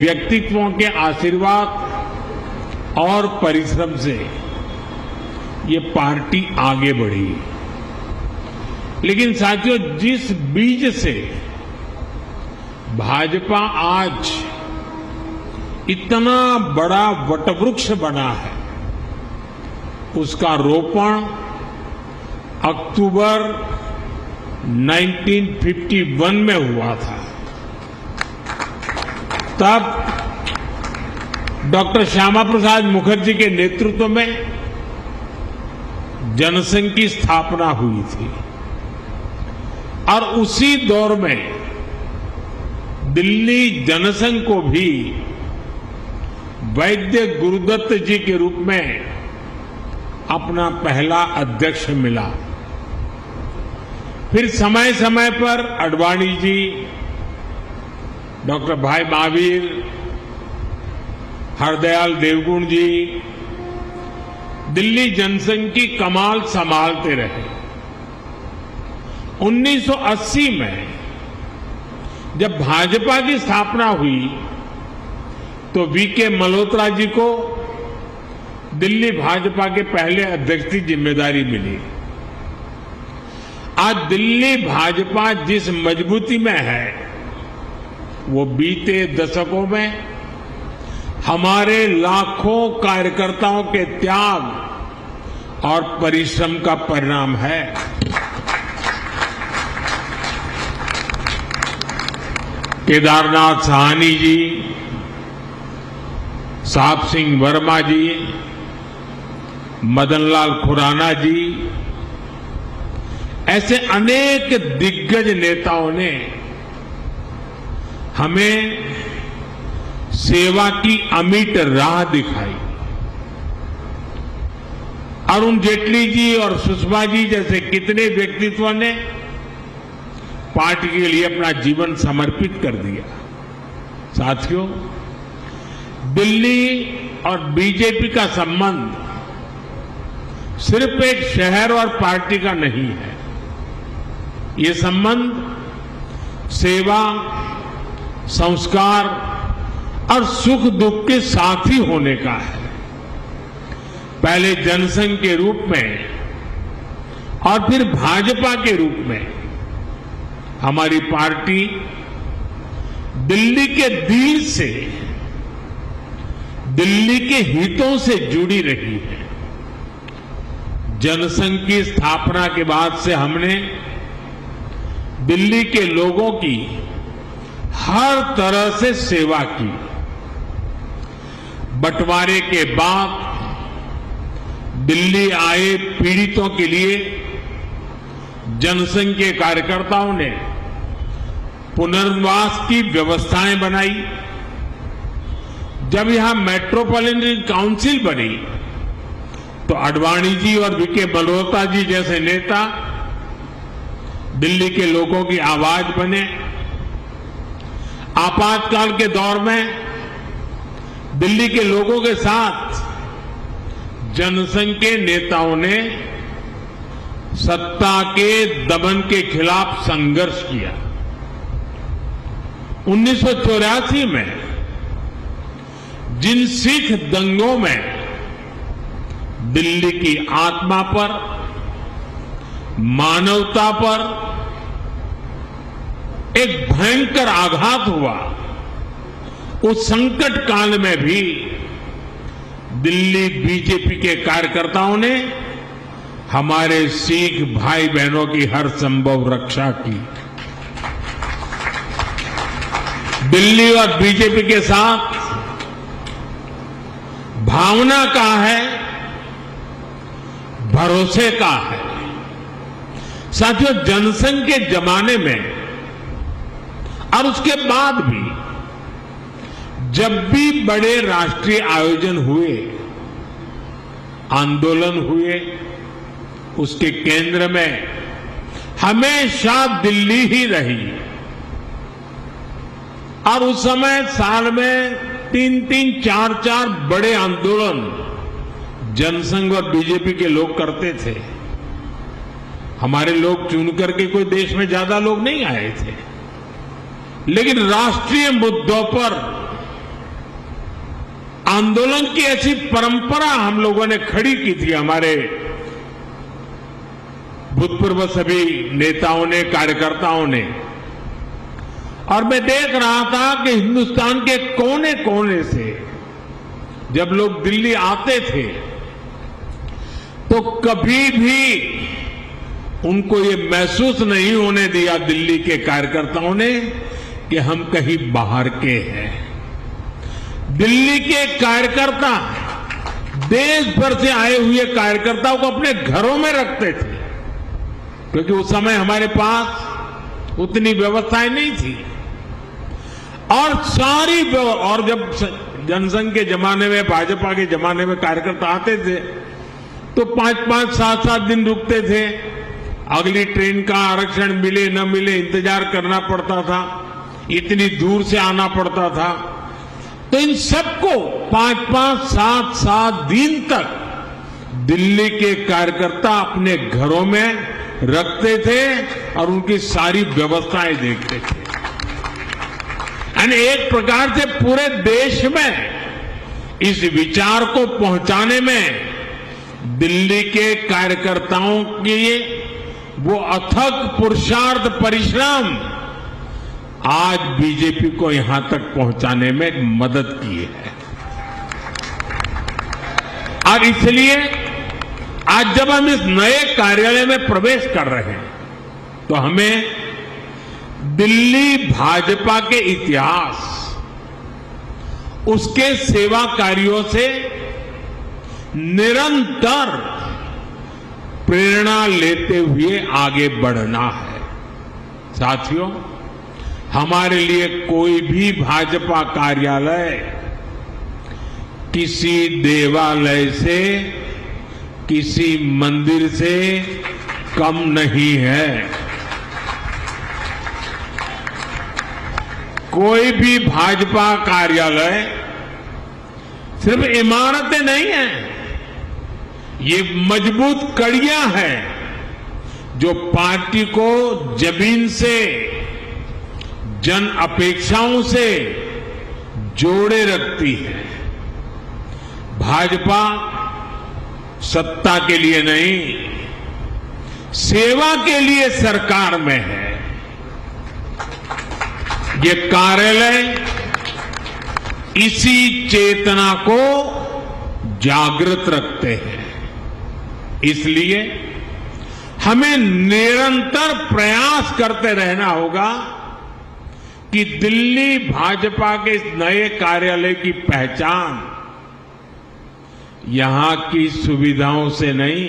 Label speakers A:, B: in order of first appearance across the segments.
A: व्यक्तित्वों के आशीर्वाद और परिश्रम से ये पार्टी आगे बढ़ी। लेकिन साथियों, जिस बीज से भाजपा आज इतना बड़ा वटवृक्ष बना है, उसका रोपण अक्टूबर 1951 में हुआ था। तब डॉक्टर श्यामा प्रसाद मुखर्जी के नेतृत्व में जनसंघ की स्थापना हुई थी और उसी दौर में दिल्ली जनसंघ को भी वैद्य गुरुदत्त जी के रूप में अपना पहला अध्यक्ष मिला। फिर समय समय पर अडवाणी जी, डॉक्टर भाई महावीर, हरदयाल देवगुण जी दिल्ली जनसंघ की कमान संभालते रहे। 1980 में जब भाजपा की स्थापना हुई तो वीके मल्होत्रा जी को दिल्ली भाजपा के पहले अध्यक्ष की जिम्मेदारी मिली। आज दिल्ली भाजपा जिस मजबूती में है, वो बीते दशकों में हमारे लाखों कार्यकर्ताओं के त्याग और परिश्रम का परिणाम है। केदारनाथ साहनी जी, साहब सिंह वर्मा जी, मदनलाल खुराना जी, ऐसे अनेक दिग्गज नेताओं ने हमें सेवा की अमिट राह दिखाई। अरुण जेटली जी और सुषमा जी जैसे कितने व्यक्तित्वों ने पार्टी के लिए अपना जीवन समर्पित कर दिया। साथियों, दिल्ली और बीजेपी का संबंध सिर्फ एक शहर और पार्टी का नहीं है। ये संबंध सेवा, संस्कार और सुख दुख के साथी होने का है। पहले जनसंघ के रूप में और फिर भाजपा के रूप में हमारी पार्टी दिल्ली के दिल से, दिल्ली के हितों से जुड़ी रही है। जनसंघ की स्थापना के बाद से हमने दिल्ली के लोगों की हर तरह से सेवा की। बंटवारे के बाद दिल्ली आए पीड़ितों के लिए जनसंघ के कार्यकर्ताओं ने पुनर्वास की व्यवस्थाएं बनाई। जब यहां मेट्रोपॉलिटन काउंसिल बनी तो अडवाणी जी और वीके मल्होत्रा जी जैसे नेता दिल्ली के लोगों की आवाज बने। आपातकाल के दौर में दिल्ली के लोगों के साथ जनसंघ के नेताओं ने सत्ता के दमन के खिलाफ संघर्ष किया। 1984 में जिन सिख दंगों में दिल्ली की आत्मा पर, मानवता पर एक भयंकर आघात हुआ, उस संकट काल में भी दिल्ली बीजेपी के कार्यकर्ताओं ने हमारे सिख भाई बहनों की हर संभव रक्षा की। दिल्ली और बीजेपी के साथ भावना का है, भरोसे का है। साथियों, जनसंघ के जमाने में और उसके बाद भी जब भी बड़े राष्ट्रीय आयोजन हुए, आंदोलन हुए, उसके केंद्र में हमेशा दिल्ली ही रही। और उस समय साल में 3-3, 4-4 बड़े आंदोलन जनसंघ और बीजेपी के लोग करते थे। हमारे लोग चुन करके कोई देश में ज्यादा लोग नहीं आए थे, लेकिन राष्ट्रीय मुद्दों पर आंदोलन की ऐसी परंपरा हम लोगों ने खड़ी की थी, हमारे भूतपूर्व सभी नेताओं ने, कार्यकर्ताओं ने। और मैं देख रहा था कि हिंदुस्तान के कोने कोने से जब लोग दिल्ली आते थे तो कभी भी उनको ये महसूस नहीं होने दिया दिल्ली के कार्यकर्ताओं ने कि हम कहीं बाहर के हैं। दिल्ली के कार्यकर्ता देश भर से आए हुए कार्यकर्ताओं को अपने घरों में रखते थे, क्योंकि उस समय हमारे पास उतनी व्यवस्थाएं नहीं थी। और और जब जनसंघ के जमाने में, भाजपा के जमाने में कार्यकर्ता आते थे तो 5-5, 7-7 दिन रुकते थे। अगली ट्रेन का आरक्षण मिले न मिले इंतजार करना पड़ता था, इतनी दूर से आना पड़ता था। तो इन सबको 5-5, 7-7 दिन तक दिल्ली के कार्यकर्ता अपने घरों में रखते थे और उनकी सारी व्यवस्थाएं देखते थे। यानी एक प्रकार से पूरे देश में इस विचार को पहुंचाने में दिल्ली के कार्यकर्ताओं की वो अथक पुरुषार्थ, परिश्रम आज बीजेपी को यहां तक पहुंचाने में मदद की है। और इसलिए आज जब हम इस नए कार्यालय में प्रवेश कर रहे हैं तो हमें दिल्ली भाजपा के इतिहास, उसके सेवा कार्यों से निरंतर प्रेरणा लेते हुए आगे बढ़ना है। साथियों, हमारे लिए कोई भी भाजपा कार्यालय किसी देवालय से, किसी मंदिर से कम नहीं है। कोई भी भाजपा कार्यालय सिर्फ इमारतें नहीं हैं, ये मजबूत कड़ियां हैं जो पार्टी को जमीन से, जन अपेक्षाओं से जोड़े रखती है। भाजपा सत्ता के लिए नहीं, सेवा के लिए सरकार में है। ये कार्यालय इसी चेतना को जागृत रखते हैं। इसलिए हमें निरंतर प्रयास करते रहना होगा कि दिल्ली भाजपा के इस नए कार्यालय की पहचान यहां की सुविधाओं से नहीं,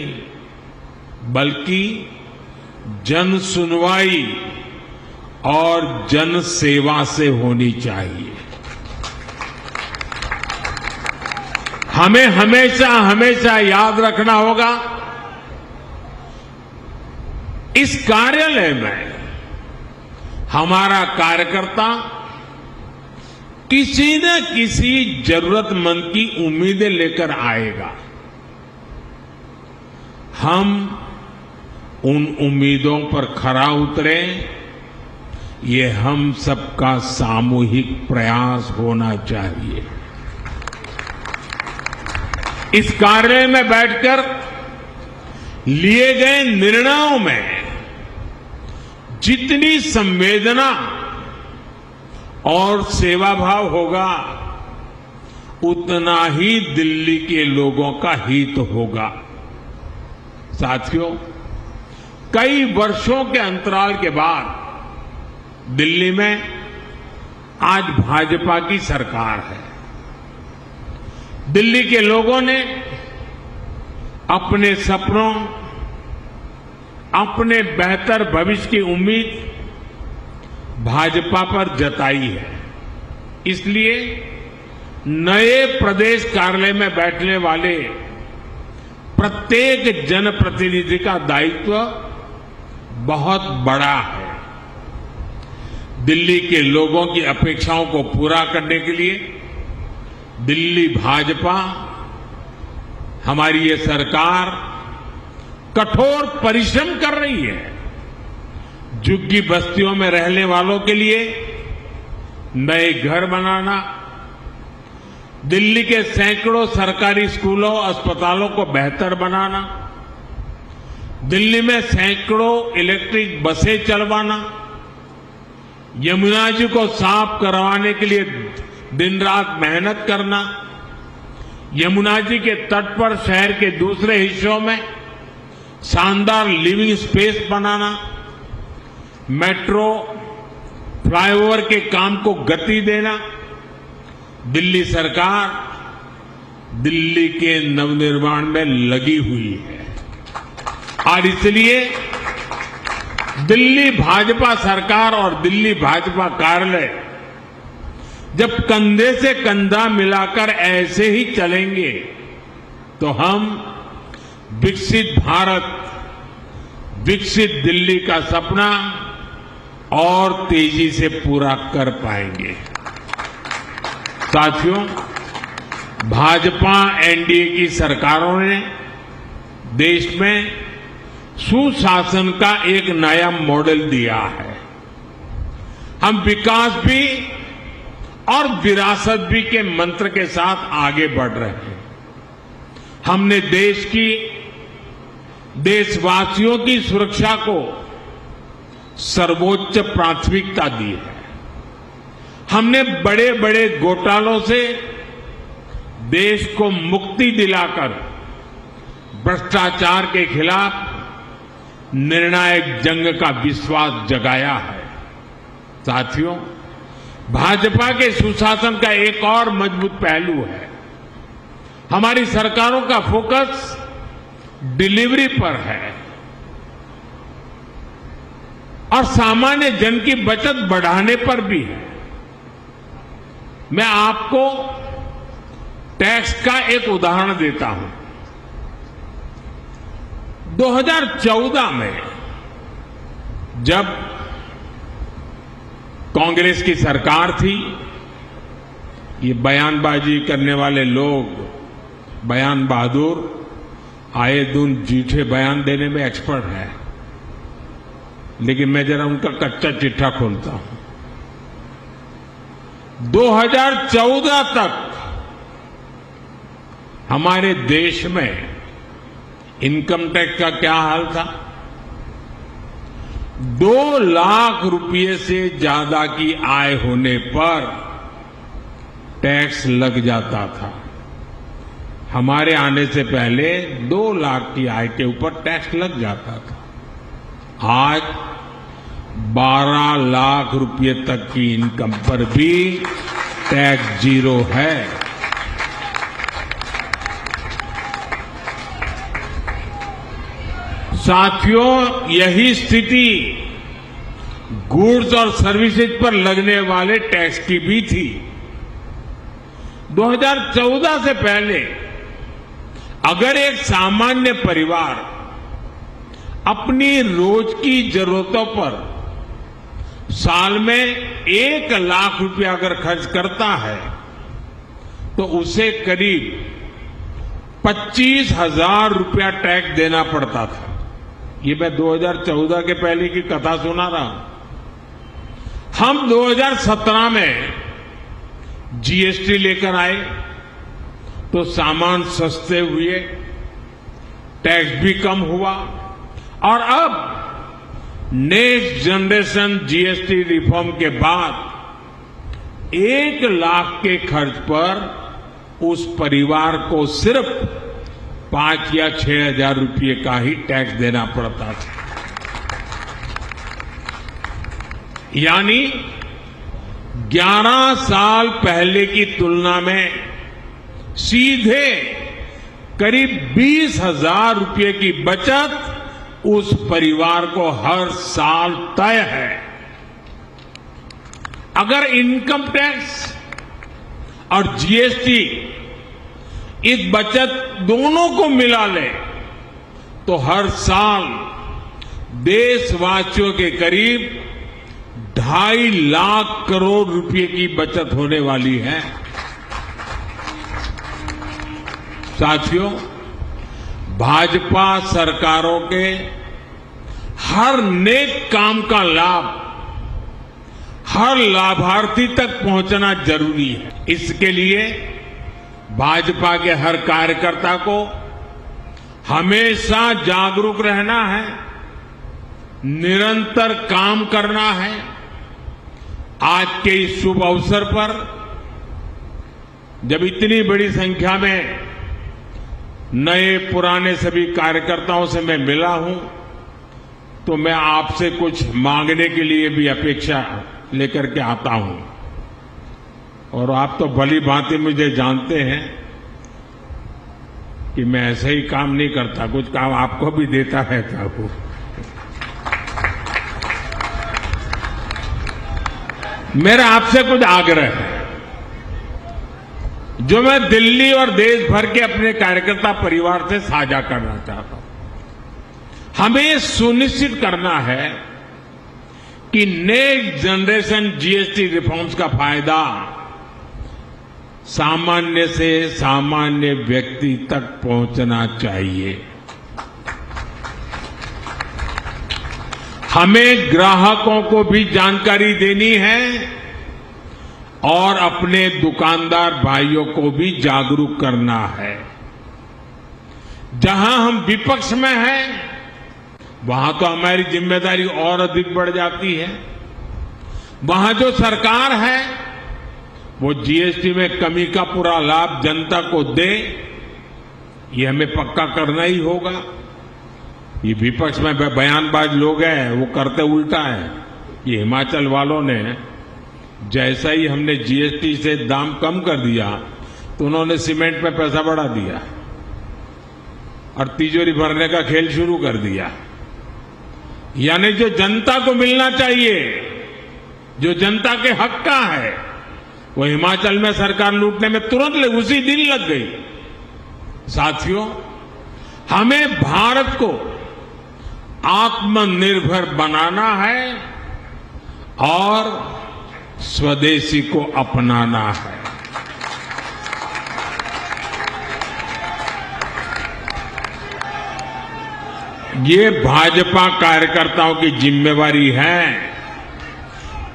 A: बल्कि जन सुनवाई और जन सेवा से होनी चाहिए। हमें हमेशा हमेशा याद रखना होगा, इस कार्यालय में हमारा कार्यकर्ता किसी न किसी जरूरतमंद की उम्मीदें लेकर आएगा। हम उन उम्मीदों पर खरा उतरें, ये हम सबका सामूहिक प्रयास होना चाहिए। इस कार्यालय में बैठकर लिए गए निर्णयों में जितनी संवेदना और सेवा भाव होगा, उतना ही दिल्ली के लोगों का हित होगा। साथियों, कई वर्षों के अंतराल के बाद दिल्ली में आज भाजपा की सरकार है। दिल्ली के लोगों ने अपने सपनों, अपने बेहतर भविष्य की उम्मीद भाजपा पर जताई है। इसलिए नए प्रदेश कार्यालय में बैठने वाले प्रत्येक जनप्रतिनिधि का दायित्व बहुत बड़ा है। दिल्ली के लोगों की अपेक्षाओं को पूरा करने के लिए दिल्ली भाजपा, हमारी ये सरकार कठोर परिश्रम कर रही है। झुग्गी बस्तियों में रहने वालों के लिए नए घर बनाना, दिल्ली के सैकड़ों सरकारी स्कूलों अस्पतालों को बेहतर बनाना, दिल्ली में सैकड़ों इलेक्ट्रिक बसें चलवाना, यमुना जी को साफ करवाने के लिए दिन रात मेहनत करना, यमुना जी के तट पर शहर के दूसरे हिस्सों में शानदार लिविंग स्पेस बनाना, मेट्रो फ्लाईओवर के काम को गति देना। दिल्ली सरकार दिल्ली के नवनिर्माण में लगी हुई है और इसलिए दिल्ली भाजपा सरकार और दिल्ली भाजपा कार्यालय जब कंधे से कंधा मिलाकर ऐसे ही चलेंगे तो हम विकसित भारत, विकसित दिल्ली का सपना और तेजी से पूरा कर पाएंगे। साथियों, भाजपा एनडीए की सरकारों ने देश में सुशासन का एक नया मॉडल दिया है। हम विकास भी और विरासत भी के मंत्र के साथ आगे बढ़ रहे हैं। हमने देशवासियों की सुरक्षा को सर्वोच्च प्राथमिकता दी है। हमने बड़े बड़े घोटालों से देश को मुक्ति दिलाकर भ्रष्टाचार के खिलाफ निर्णायक जंग का विश्वास जगाया है। साथियों, भाजपा के सुशासन का एक और मजबूत पहलू है, हमारी सरकारों का फोकस डिलीवरी पर है और सामान्य जन की बचत बढ़ाने पर भी है। मैं आपको टैक्स का एक उदाहरण देता हूं। 2014 में जब कांग्रेस की सरकार थी, ये बयानबाजी करने वाले लोग, बयान बहादुर, आए दिन झूठे बयान देने में एक्सपर्ट हैं, लेकिन मैं जरा उनका कच्चा चिट्ठा खोलता हूं। 2014 तक हमारे देश में इनकम टैक्स का क्या हाल था? 2 लाख रुपए से ज्यादा की आय होने पर टैक्स लग जाता था। हमारे आने से पहले 2 लाख की आय के ऊपर टैक्स लग जाता था। आज 12 लाख रुपए तक की इनकम पर भी टैक्स जीरो है। साथियों, यही स्थिति गुड्स और सर्विसेज पर लगने वाले टैक्स की भी थी। 2014 से पहले अगर एक सामान्य परिवार अपनी रोज की जरूरतों पर साल में 1 लाख रुपया अगर खर्च करता है तो उसे करीब 25,000 रुपया टैक्स देना पड़ता था। ये मैं 2014 के पहले की कथा सुना रहा हूं। हम 2017 में जीएसटी लेकर आए तो सामान सस्ते हुए, टैक्स भी कम हुआ और अब नेक्स्ट जनरेशन जीएसटी रिफॉर्म के बाद 1 लाख के खर्च पर उस परिवार को सिर्फ 5 या 6 हजार रुपये का ही टैक्स देना पड़ता था। यानी 11 साल पहले की तुलना में सीधे करीब 20,000 रुपये की बचत उस परिवार को हर साल तय है। अगर इनकम टैक्स और जीएसटी इस बचत दोनों को मिला ले तो हर साल देशवासियों के करीब 2.5 लाख करोड़ रुपए की बचत होने वाली है। साथियों, भाजपा सरकारों के हर नेक काम का लाभ हर लाभार्थी तक पहुंचना जरूरी है। इसके लिए भाजपा के हर कार्यकर्ता को हमेशा जागरूक रहना है, निरंतर काम करना है। आज के इस शुभ अवसर पर जब इतनी बड़ी संख्या में नए पुराने सभी कार्यकर्ताओं से मैं मिला हूं, तो मैं आपसे कुछ मांगने के लिए भी अपेक्षा लेकर के आता हूं। और आप तो भली भांति मुझे जानते हैं कि मैं ऐसे ही काम नहीं करता, कुछ काम आपको भी देता रहता हूं। मेरा आपसे कुछ आग्रह है जो मैं दिल्ली और देश भर के अपने कार्यकर्ता परिवार से साझा करना चाहता हूं। हमें सुनिश्चित करना है कि नेक्स्ट जनरेशन जीएसटी रिफॉर्म्स का फायदा सामान्य से सामान्य व्यक्ति तक पहुंचना चाहिए। हमें ग्राहकों को भी जानकारी देनी है और अपने दुकानदार भाइयों को भी जागरूक करना है। जहां हम विपक्ष में हैं, वहां तो हमारी जिम्मेदारी और अधिक बढ़ जाती है। वहां जो सरकार है वो जीएसटी में कमी का पूरा लाभ जनता को दे, ये हमें पक्का करना ही होगा। ये विपक्ष में बयानबाज लोग हैं, वो करते उल्टा है। ये हिमाचल वालों ने जैसा ही हमने जीएसटी से दाम कम कर दिया तो उन्होंने सीमेंट में पैसा बढ़ा दिया और तिजोरी भरने का खेल शुरू कर दिया। यानी जो जनता को मिलना चाहिए, जो जनता के हक का है, वो हिमाचल में सरकार लूटने में तुरंत उसी दिन लग गई। साथियों, हमें भारत को आत्मनिर्भर बनाना है और स्वदेशी को अपनाना है। ये भाजपा कार्यकर्ताओं की जिम्मेवारी है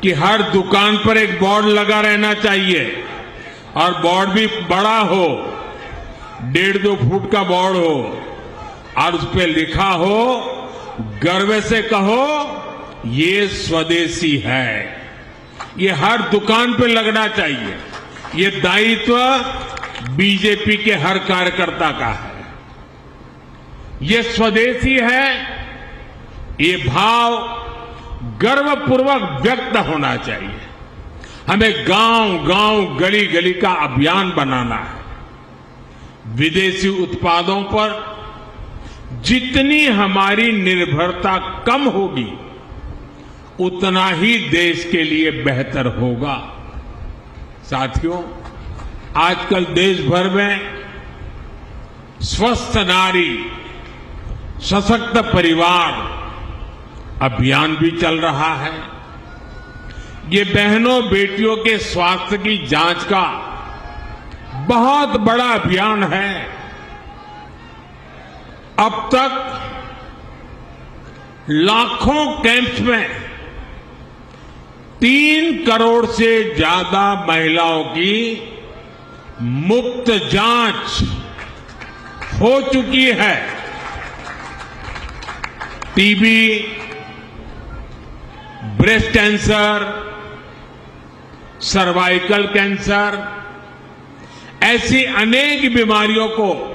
A: कि हर दुकान पर एक बोर्ड लगा रहना चाहिए और बोर्ड भी बड़ा हो, 1.5-2 फुट का बोर्ड हो और उस पर लिखा हो, गर्व से कहो ये स्वदेशी है। ये हर दुकान पे लगना चाहिए। ये दायित्व बीजेपी के हर कार्यकर्ता का है। ये स्वदेशी है, ये भाव गर्वपूर्वक व्यक्त होना चाहिए। हमें गांव-गांव, गली-गली का अभियान बनाना है। विदेशी उत्पादों पर जितनी हमारी निर्भरता कम होगी, उतना ही देश के लिए बेहतर होगा। साथियों, आजकल देश भर में स्वस्थ नारी, सशक्त परिवार अभियान भी चल रहा है। ये बहनों बेटियों के स्वास्थ्य की जांच का बहुत बड़ा अभियान है। अब तक लाखों कैंप्स में 3 करोड़ से ज्यादा महिलाओं की मुफ्त जांच हो चुकी है। TB, breast cancer, cervical cancer, ऐसी अनेक बीमारियों को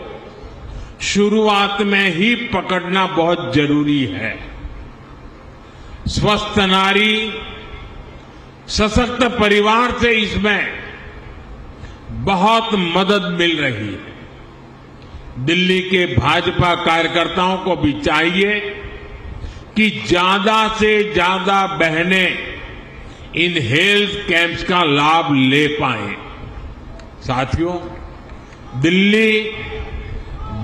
A: शुरुआत में ही पकड़ना बहुत जरूरी है। स्वस्थ नारी, सशक्त परिवार से इसमें बहुत मदद मिल रही है। दिल्ली के भाजपा कार्यकर्ताओं को भी चाहिए कि ज्यादा से ज्यादा बहनें इन हेल्थ कैंप्स का लाभ ले पाएं। साथियों, दिल्ली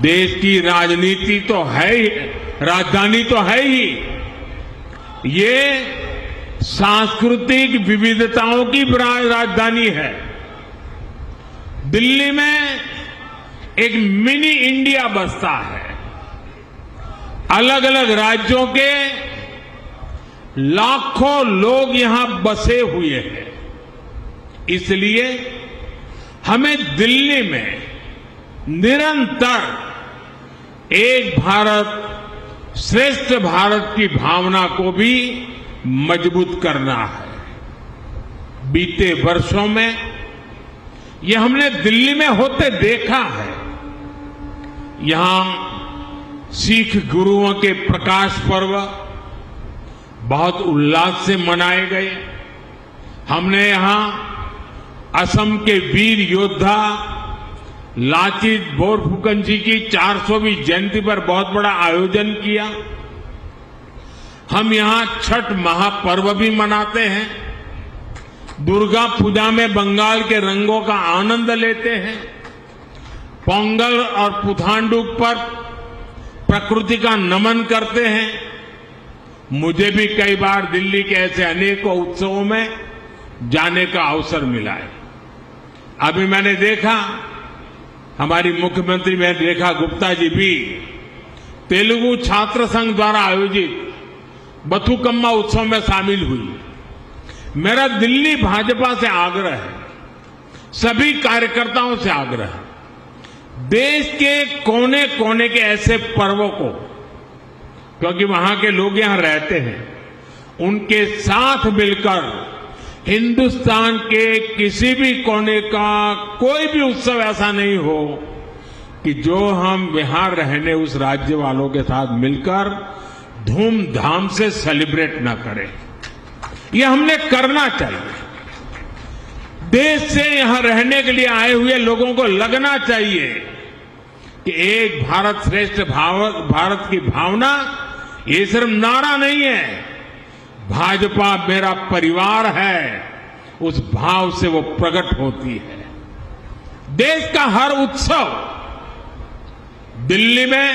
A: देश की राजनीति तो है ही, राजधानी तो है ही, ये सांस्कृतिक विविधताओं की राजधानी है। दिल्ली में एक मिनी इंडिया बसता है। अलग अलग राज्यों के लाखों लोग यहां बसे हुए हैं। इसलिए हमें दिल्ली में निरंतर एक भारत श्रेष्ठ भारत की भावना को भी मजबूत करना है। बीते वर्षों में यह हमने दिल्ली में होते देखा है। यहां सिख गुरुओं के प्रकाश पर्व बहुत उल्लास से मनाए गए। हमने यहां असम के वीर योद्धा लाचित बोरफुकन जी की 400वीं जयंती पर बहुत बड़ा आयोजन किया। हम यहां छठ महापर्व भी मनाते हैं। दुर्गा पूजा में बंगाल के रंगों का आनंद लेते हैं। पोंगल और पुथांडुक पर प्रकृति का नमन करते हैं। मुझे भी कई बार दिल्ली के ऐसे अनेकों उत्सवों में जाने का अवसर मिला है। अभी मैंने देखा, हमारी मुख्यमंत्री में रेखा गुप्ता जी भी तेलुगु छात्र संघ द्वारा आयोजित बथुकम्मा उत्सव में शामिल हुई। मेरा दिल्ली भाजपा से आग्रह है, सभी कार्यकर्ताओं से आग्रह है, देश के कोने कोने के ऐसे पर्वों को, क्योंकि वहां के लोग यहां रहते हैं, उनके साथ मिलकर हिंदुस्तान के किसी भी कोने का कोई भी उत्सव ऐसा नहीं हो कि जो हम यहां रहने उस राज्य वालों के साथ मिलकर धूमधाम से सेलिब्रेट न करें। यह हमने करना चाहिए। देश से यहां रहने के लिए आए हुए लोगों को लगना चाहिए कि एक भारत श्रेष्ठ भारत की भावना ये सिर्फ नारा नहीं है, भाजपा मेरा परिवार है, उस भाव से वो प्रकट होती है। देश का हर उत्सव दिल्ली में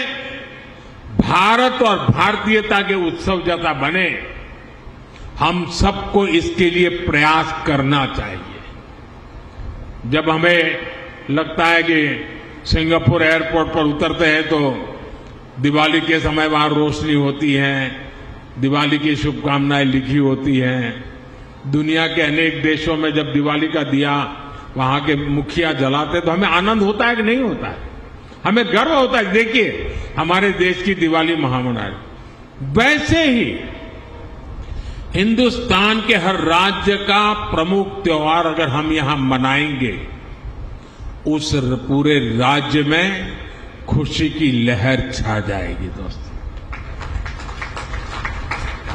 A: भारत और भारतीयता के उत्सव जैसा बने, हम सबको इसके लिए प्रयास करना चाहिए। जब हमें लगता है कि सिंगापुर एयरपोर्ट पर उतरते हैं तो दिवाली के समय वहां रोशनी होती है, दिवाली की शुभकामनाएं लिखी होती हैं। दुनिया के अनेक देशों में जब दिवाली का दिया वहां के मुखिया जलाते तो हमें आनंद होता है कि नहीं होता है? हमें गर्व होता है, देखिए हमारे देश की दिवाली महामनाई। वैसे ही हिंदुस्तान के हर राज्य का प्रमुख त्योहार अगर हम यहां मनाएंगे, उस पूरे राज्य में खुशी की लहर छा जाएगी। दोस्तों,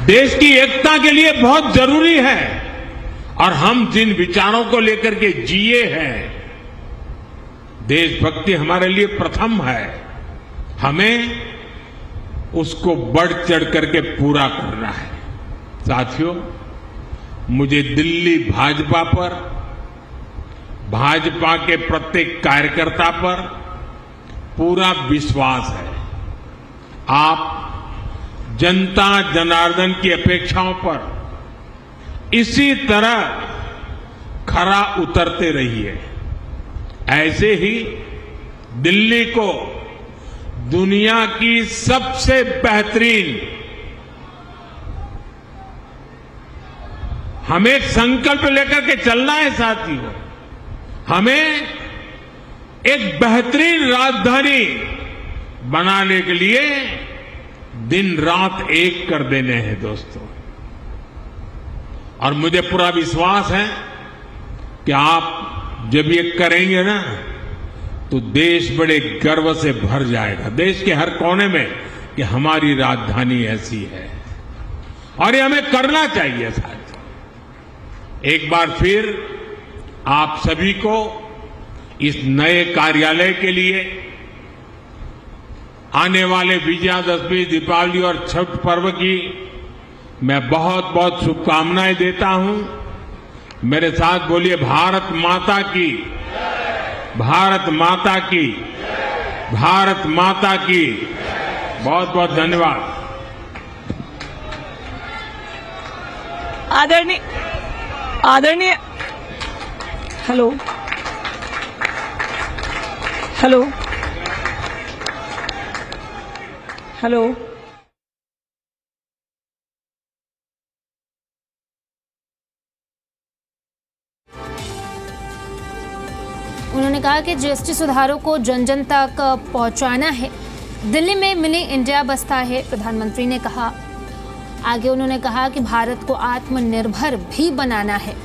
A: देश की एकता के लिए बहुत जरूरी है, और हम जिन विचारों को लेकर के जिए हैं, देशभक्ति हमारे लिए प्रथम है। हमें उसको बढ़ चढ़ करके पूरा करना है। साथियों, मुझे दिल्ली भाजपा पर, भाजपा के प्रत्येक कार्यकर्ता पर पूरा विश्वास है। आप जनता जनार्दन की अपेक्षाओं पर इसी तरह खरा उतरते रहिए। ऐसे ही दिल्ली को दुनिया की सबसे बेहतरीन, हमें एक संकल्प लेकर के चलना है साथियों, हमें एक बेहतरीन राजधानी बनाने के लिए दिन रात एक कर देने हैं दोस्तों। और मुझे पूरा विश्वास है कि आप जब ये करेंगे ना, तो देश बड़े गर्व से भर जाएगा, देश के हर कोने में, कि हमारी राजधानी ऐसी है। और ये हमें करना चाहिए साथियों। एक बार फिर आप सभी को इस नए कार्यालय के लिए आने वाले विजयादशमी, दीपावली और छठ पर्व की मैं बहुत बहुत शुभकामनाएं देता हूं। मेरे साथ बोलिए, भारत माता की, भारत माता की, भारत माता की। बहुत बहुत धन्यवाद।
B: आदरणीय हेलो हेलो हेलो
C: उन्होंने कहा कि जीएसटी सुधारों को जन जन तक पहुंचाना है। दिल्ली में मिनी इंडिया बसता है, प्रधानमंत्री ने कहा। आगे उन्होंने कहा कि भारत को आत्मनिर्भर भी बनाना है।